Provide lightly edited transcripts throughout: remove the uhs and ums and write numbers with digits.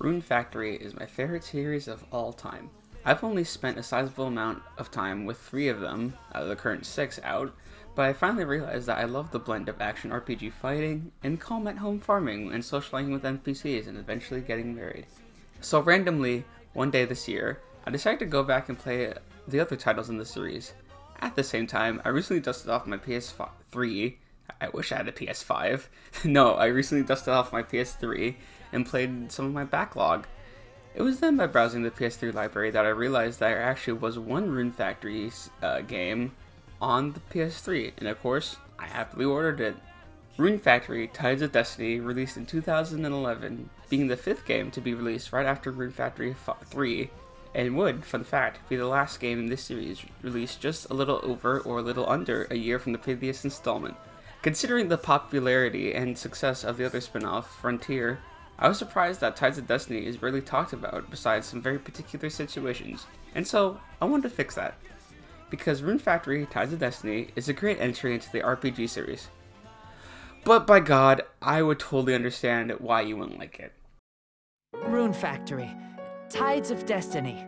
Rune Factory is my favorite series of all time. I've only spent a sizable amount of time with 3 of them, out of the current 6 out, but I finally realized that I love the blend of action RPG fighting, and calm at home farming, and socializing with NPCs, and eventually getting married. So randomly, one day this year, I decided to go back and play the other titles in the series. At the same time, I recently dusted off my PS3. I wish I had a PS5. No, I recently dusted off my PS3 and played some of my backlog. It was then by browsing the PS3 library that I realized that there actually was one Rune Factory game on the PS3, and of course, I happily ordered it. Rune Factory Tides of Destiny, released in 2011, being the 5th game to be released right after Rune Factory 3, and would, fun fact, be the last game in this series released just a little over or a little under a year from the previous installment. Considering the popularity and success of the other spin-off, Frontier, I was surprised that Tides of Destiny is rarely talked about besides some very particular situations, and so I wanted to fix that. Because Rune Factory Tides of Destiny is a great entry into the RPG series. But by God, I would totally understand why you wouldn't like it. Rune Factory, Tides of Destiny.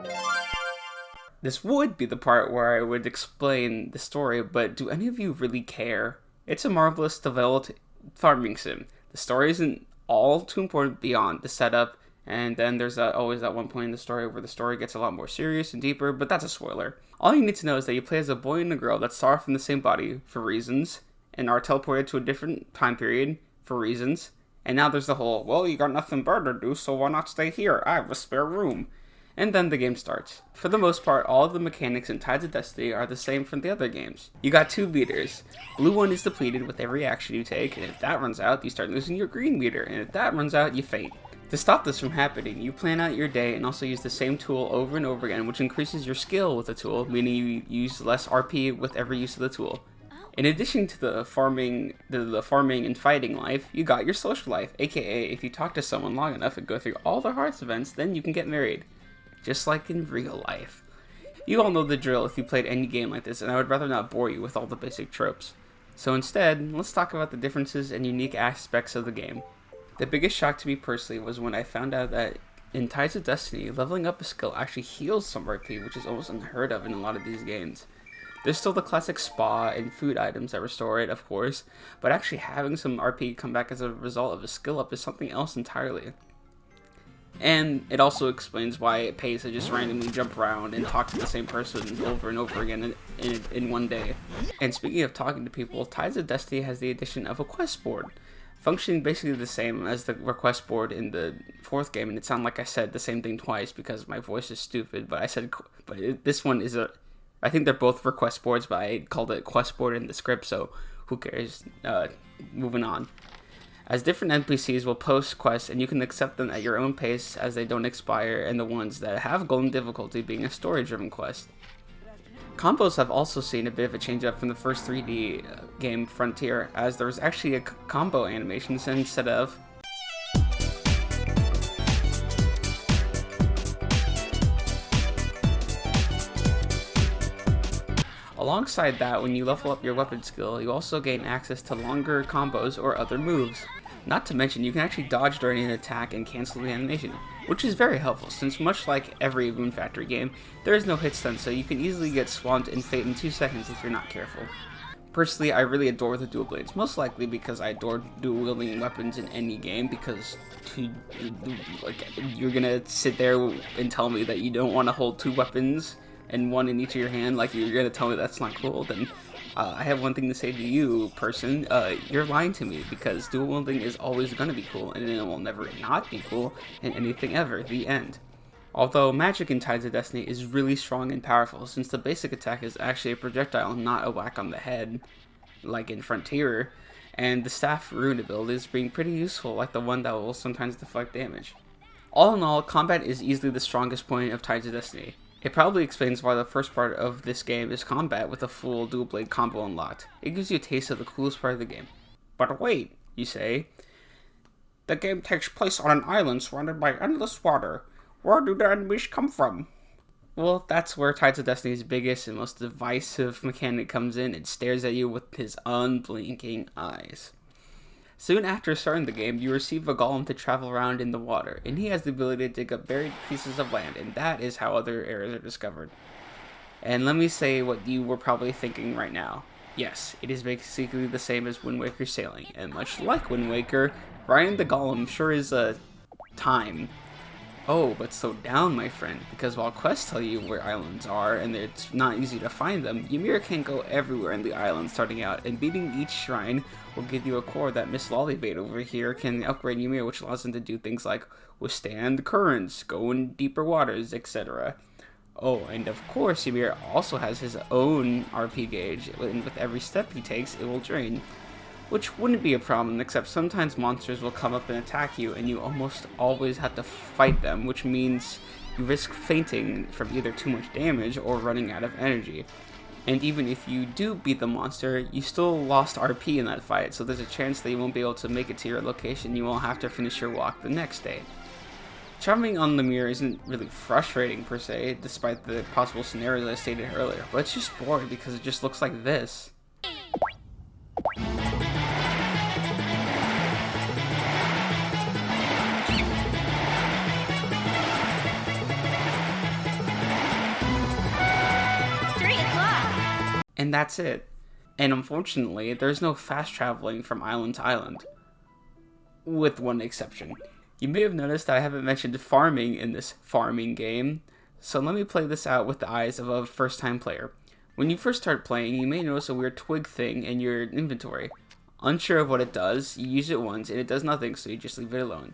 This would be the part where I would explain the story, but do any of you really care? It's a marvelous developed farming sim. The story isn't all too important beyond the setup, and then there's always that one point in the story where the story gets a lot more serious and deeper, but that's a spoiler. All you need to know is that you play as a boy and a girl that start off in the same body for reasons, and are teleported to a different time period for reasons, and now there's the whole, well, you got nothing better to do, so why not stay here? I have a spare room. And then the game starts. For the most part, all of the mechanics in Tides of Destiny are the same from the other games. You got 2 meters. Blue one is depleted with every action you take, and if that runs out, you start losing your green meter, and if that runs out, you faint. To stop this from happening, you plan out your day and also use the same tool over and over again, which increases your skill with the tool, meaning you use less RP with every use of the tool. In addition to the farming and fighting life, you got your social life, aka if you talk to someone long enough and go through all the hearts events, then you can get married. Just like in real life. You all know the drill if you played any game like this, and I would rather not bore you with all the basic tropes. So instead, let's talk about the differences and unique aspects of the game. The biggest shock to me personally was when I found out that in Tides of Destiny, leveling up a skill actually heals some RP, which is almost unheard of in a lot of these games. There's still the classic spa and food items that restore it, of course, but actually having some RP come back as a result of a skill up is something else entirely. And it also explains why it pays to just randomly jump around and talk to the same person over and over again in one day. And speaking of talking to people, Tides of Destiny has the addition of a quest board, functioning basically the same as the request board in the 4th game. And it sounded like I said the same thing twice because my voice is stupid, this one is I think they're both request boards, but I called it quest board in the script, so who cares? Moving on. As different NPCs will post quests, and you can accept them at your own pace as they don't expire, and the ones that have golden difficulty being a story-driven quest. Combos have also seen a bit of a change up from the first 3D game Frontier, as there was actually a combo animation instead of Alongside that, when you level up your weapon skill, you also gain access to longer combos or other moves. Not to mention, you can actually dodge during an attack and cancel the animation, which is very helpful since much like every Rune Factory game, there is no hit stun, so you can easily get swamped and fade in 2 seconds if you're not careful. Personally, I really adore the dual blades, most likely because I adore dual wielding weapons in any game, because you're gonna sit there and tell me that you don't want to hold 2 weapons and one in each of your hand, like you're gonna tell me that's not cool, then I have one thing to say to you, person. You're lying to me, because dual wielding is always gonna be cool, and it will never not be cool in anything ever. The end. Although magic in Tides of Destiny is really strong and powerful, since the basic attack is actually a projectile and not a whack on the head, like in Frontier, and the staff rune abilities being pretty useful, like the one that will sometimes deflect damage. All in all, combat is easily the strongest point of Tides of Destiny. It probably explains why the first part of this game is combat with a full dual blade combo unlocked. It gives you a taste of the coolest part of the game. But wait, you say, the game takes place on an island surrounded by endless water. Where do the enemies come from? Well, that's where Tides of Destiny's biggest and most divisive mechanic comes in. It stares at you with his unblinking eyes. Soon after starting the game, you receive a golem to travel around in the water, and he has the ability to dig up buried pieces of land, and that is how other areas are discovered. And let me say what you were probably thinking right now. Yes, it is basically the same as Wind Waker sailing, and much like Wind Waker, riding the golem sure is a time. Oh, but slow down, my friend, because while quests tell you where islands are and it's not easy to find them, Ymir can go everywhere in the island starting out, and beating each shrine will give you a core that Miss Lollybait over here can upgrade Ymir, which allows him to do things like withstand currents, go in deeper waters, etc. Oh, and of course, Ymir also has his own RP gauge, and with every step he takes, it will drain. Which wouldn't be a problem, except sometimes monsters will come up and attack you, and you almost always have to fight them, which means you risk fainting from either too much damage or running out of energy. And even if you do beat the monster, you still lost RP in that fight, so there's a chance that you won't be able to make it to your location. You will have to finish your walk the next day. Traveling on the mirror isn't really frustrating per se, despite the possible scenarios I stated earlier, but it's just boring because it just looks like this. And that's it. And unfortunately, there's no fast traveling from island to island. With one exception. You may have noticed that I haven't mentioned farming in this farming game, so let me play this out with the eyes of a first time player. When you first start playing, you may notice a weird twig thing in your inventory. Unsure of what it does, you use it once and it does nothing, so you just leave it alone.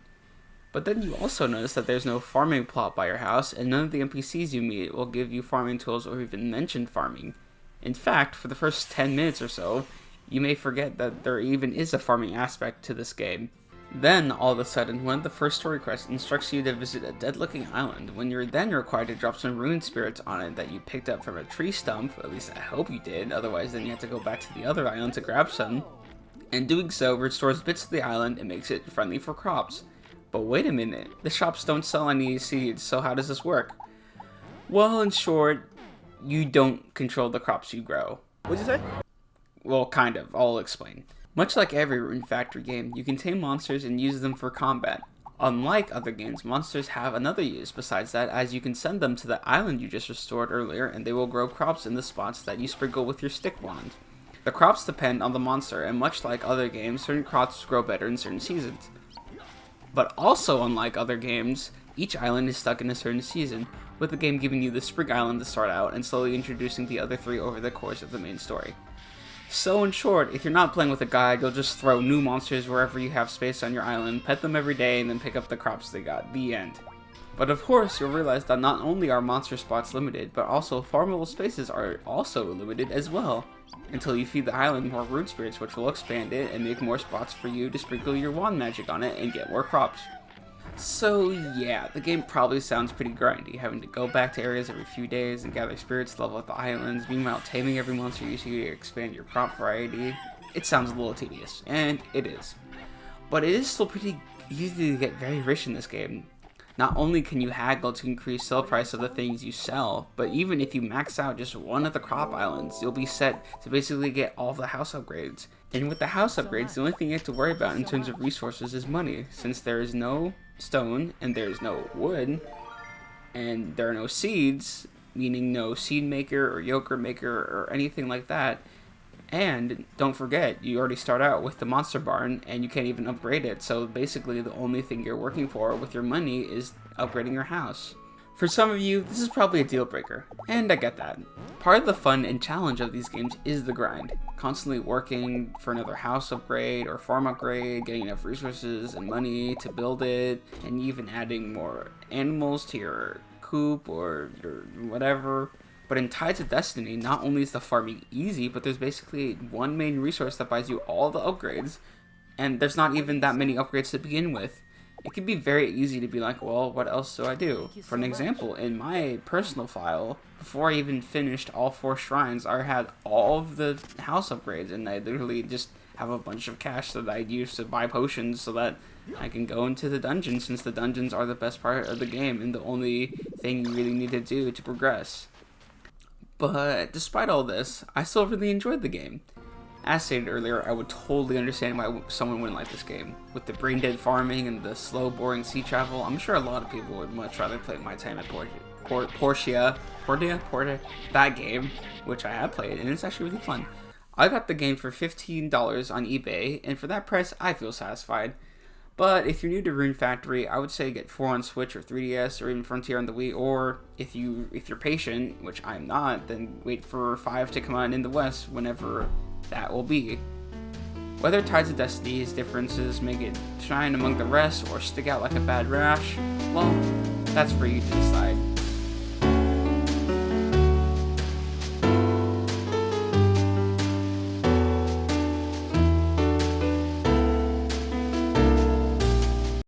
But then you also notice that there's no farming plot by your house, and none of the NPCs you meet will give you farming tools or even mention farming. In fact, for the first 10 minutes or so, you may forget that there even is a farming aspect to this game. Then, all of a sudden, one of the first story quests instructs you to visit a dead-looking island, when you're then required to drop some rune spirits on it that you picked up from a tree stump, at least I hope you did, otherwise then you have to go back to the other island to grab some. And doing so restores bits of the island and makes it friendly for crops. But wait a minute, the shops don't sell any seeds, so how does this work? Well, in short, you don't control the crops you grow. What'd you say? Well, kind of. I'll explain. Much like every Rune Factory game, you can tame monsters and use them for combat. Unlike other games, monsters have another use besides that, as you can send them to the island you just restored earlier, and they will grow crops in the spots that you sprinkle with your stick wand. The crops depend on the monster, and much like other games, certain crops grow better in certain seasons. But also, unlike other games, each island is stuck in a certain season, with the game giving you the Spring Island to start out and slowly introducing the other three over the course of the main story. So in short, if you're not playing with a guide, you'll just throw new monsters wherever you have space on your island, pet them every day, and then pick up the crops they got. The end. But of course, you'll realize that not only are monster spots limited, but also farmable spaces are also limited as well, until you feed the island more rune spirits, which will expand it and make more spots for you to sprinkle your wand magic on it and get more crops. So yeah, the game probably sounds pretty grindy, having to go back to areas every few days and gather spirits to level up the islands, meanwhile taming every monster you see to expand your crop variety. It sounds a little tedious, and it is. But it is still pretty easy to get very rich in this game. Not only can you haggle to increase sell price of the things you sell, but even if you max out just one of the crop islands, you'll be set to basically get all the house upgrades. And with the house upgrades, the only thing you have to worry about in terms of resources is money, since there is no stone, and there is no wood, and there are no seeds, meaning no seed maker or yogurt maker or anything like that. And don't forget, you already start out with the monster barn, and you can't even upgrade it, so basically the only thing you're working for with your money is upgrading your house. For some of you, this is probably a deal breaker, and I get that. Part of the fun and challenge of these games is the grind, constantly working for another house upgrade or farm upgrade, getting enough resources and money to build it, and even adding more animals to your coop or your whatever. But in Tides of Destiny, not only is the farming easy, but there's basically one main resource that buys you all the upgrades, and there's not even that many upgrades to begin with. It can be very easy to be like, well, what else do I do? For an example, in my personal file, before I even finished all 4 shrines, I had all of the house upgrades, and I literally just have a bunch of cash that I'd use to buy potions so that I can go into the dungeon, since the dungeons are the best part of the game and the only thing you really need to do to progress. But despite all this, I still really enjoyed the game. As stated earlier, I would totally understand why someone wouldn't like this game. With the brain dead farming and the slow, boring sea travel, I'm sure a lot of people would much rather play My Time at Portia, that game, which I have played, and it's actually really fun. I got the game for $15 on eBay, and for that price, I feel satisfied. But if you're new to Rune Factory, I would say get 4 on Switch or 3DS or even Frontier on the Wii, or if you're patient, which I'm not, then wait for 5 to come out in the West whenever that will be. Whether Tides of Destiny's differences make it shine among the rest or stick out like a bad rash, well, that's for you to decide.